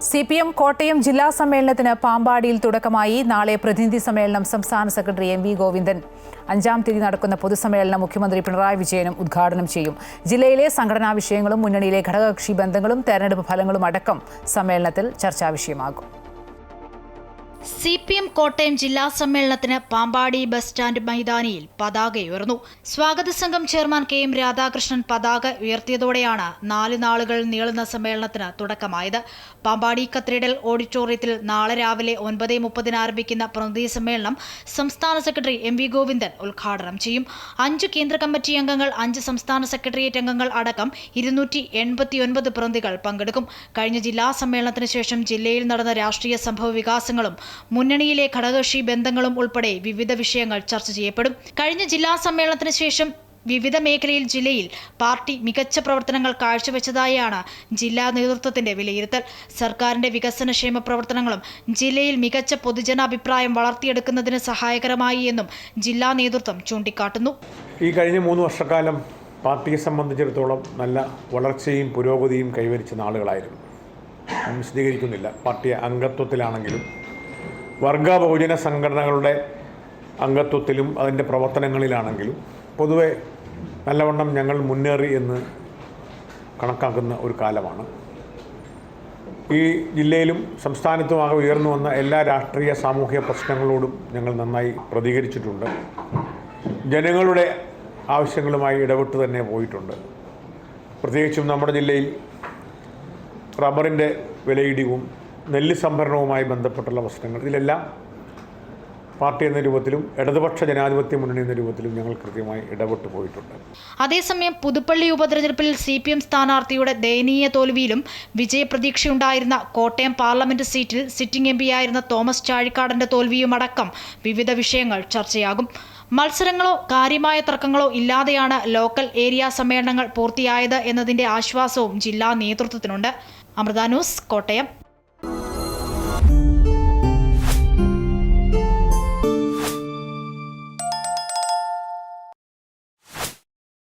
CPM Kottayam ജില്ലാ സമ്മേളനത്തിന് പാമ്പാടിയിൽ തുടക്കമായി. നാളെ പ്രതിനിധി സമ്മേളനം സംസ്ഥാന സെക്രട്ടറി MV ഗോവിന്ദൻ 5-ാം തീയതി നടക്കുന്ന പൊതുസമ്മേളനം മുഖ്യമന്ത്രി പിണറായി വിജയനും ഉദ്ഘാടനം ചെയ്യും. ജില്ലയിലെ സംഘടനാ വിഷയങ്ങളും മുന്നണിയിലെ ഘടകകക്ഷി ബന്ധങ്ങളും തെരഞ്ഞെടുപ്പ് ഫലങ്ങളും അടക്കം സമ്മേളനത്തിൽ ചർച്ചാ വിഷയമാകും. CPM കോട്ടയം ജില്ലാ സമ്മേളനത്തിന് പാമ്പാടി ബസ് സ്റ്റാൻഡ് മൈതാനിയിൽ പതാകയുയർന്നു. സ്വാഗത സംഘം ചെയർമാൻ KM രാധാകൃഷ്ണൻ പതാക ഉയർത്തിയതോടെയാണ് 4 നാളുകൾ നീളുന്ന സമ്മേളനത്തിന് തുടക്കമായത്. പാമ്പാടി കത്തീഡ്രൽ ഓഡിറ്റോറിയത്തിൽ നാളെ രാവിലെ 9:30 ആരംഭിക്കുന്ന പ്രതിനിധി സമ്മേളനം സംസ്ഥാന സെക്രട്ടറി MV ഗോവിന്ദൻ ഉദ്ഘാടനം ചെയ്യും. 5 കേന്ദ്ര കമ്മിറ്റി അംഗങ്ങൾ, 5 സംസ്ഥാന സെക്രട്ടേറിയറ്റ് അംഗങ്ങൾ അടക്കം 289 പ്രതിനിധികൾ പങ്കെടുക്കും. കഴിഞ്ഞ ജില്ലാ സമ്മേളനത്തിന് ശേഷം ജില്ലയിൽ നടന്ന രാഷ്ട്രീയ സംഭവ വികാസങ്ങളും മുന്നണിയിലെ ഘടകകക്ഷി ബന്ധങ്ങളും ഉൾപ്പെടെ വിവിധ വിഷയങ്ങൾ ചർച്ച ചെയ്യപ്പെടും. കഴിഞ്ഞ ജില്ലാ സമ്മേളനത്തിന് ശേഷം വിവിധ മേഖലയിൽ ജില്ലയിൽ പാർട്ടി മികച്ച പ്രവർത്തനങ്ങൾ കാഴ്ചവെച്ചതായാണ് ജില്ലാ നേതൃത്വത്തിന്റെ വിലയിരുത്തൽ. സർക്കാരിന്റെ വികസനക്ഷേമ പ്രവർത്തനങ്ങളും ജില്ലയിൽ മികച്ച പൊതുജനാഭിപ്രായം വളർത്തിയെടുക്കുന്നതിന് സഹായകരമായി എന്നും ജില്ലാ നേതൃത്വം ചൂണ്ടിക്കാട്ടുന്നു. ഈ കഴിഞ്ഞ 3 വർഷക്കാലം പാർട്ടിയെ സംബന്ധിച്ചിടത്തോളം നല്ല വളർച്ചയും പുരോഗതിയും കൈവരിച്ച നാളുകളായിരുന്നു. വിശദീകരിക്കുന്നില്ല. പാർട്ടി അംഗത്വത്തിലാണെങ്കിലും വർഗ ബഹുജന സംഘടനകളുടെ അംഗത്വത്തിലും അതിൻ്റെ പ്രവർത്തനങ്ങളിലാണെങ്കിലും പൊതുവെ നല്ലവണ്ണം ഞങ്ങൾ മുന്നേറി എന്ന് കണക്കാക്കുന്ന ഒരു കാലമാണ്. ഈ ജില്ലയിലും സംസ്ഥാനത്തുമാകെ ഉയർന്നു വന്ന എല്ലാ രാഷ്ട്രീയ സാമൂഹിക പ്രശ്നങ്ങളോടും ഞങ്ങൾ നന്നായി പ്രതികരിച്ചിട്ടുണ്ട്. ജനങ്ങളുടെ ആവശ്യങ്ങളുമായി ഇടപെട്ട് തന്നെ പോയിട്ടുണ്ട്. പ്രത്യേകിച്ചും നമ്മുടെ ജില്ലയിൽ റബ്ബറിൻ്റെ വിലയിടിവും നെല്ല് സംഭരണവുമായി ബന്ധപ്പെട്ടുള്ള പ്രശ്നങ്ങൾ, ഇതിലെല്ലാം പാർട്ടി എന്ന രൂപത്തിലും ഇടതുപക്ഷ ജനാധിപത്യ മുന്നണി എന്ന രൂപത്തിലും ഞങ്ങൾ കൃത്യമായി ഇടപെട്ട് പോയിട്ടുണ്ട്. അതേസമയം പുതുപ്പള്ളി ഉപതെരഞ്ഞെടുപ്പിൽ CPM സ്ഥാനാർത്ഥിയുടെ ദയനീയ തോൽവിയിലും വിജയപ്രതീക്ഷയുണ്ടായിരുന്ന കോട്ടയം പാർലമെന്റ് സീറ്റിൽ സിറ്റിംഗ് MP ആയിരുന്ന തോമസ് ചാഴിക്കാടന്റെ തോൽവിയുമടക്കം വിവിധ വിഷയങ്ങൾ ചർച്ചയാകും. മത്സരങ്ങളോ കാര്യമായ തർക്കങ്ങളോ ഇല്ലാതെയാണ് ലോക്കൽ ഏരിയ സമ്മേളനങ്ങൾ പൂർത്തിയായത് എന്നതിന്റെ ആശ്വാസവും ജില്ലാ നേതൃത്വത്തിനുണ്ട്. അമൃത ന്യൂസ്, കോട്ടയം.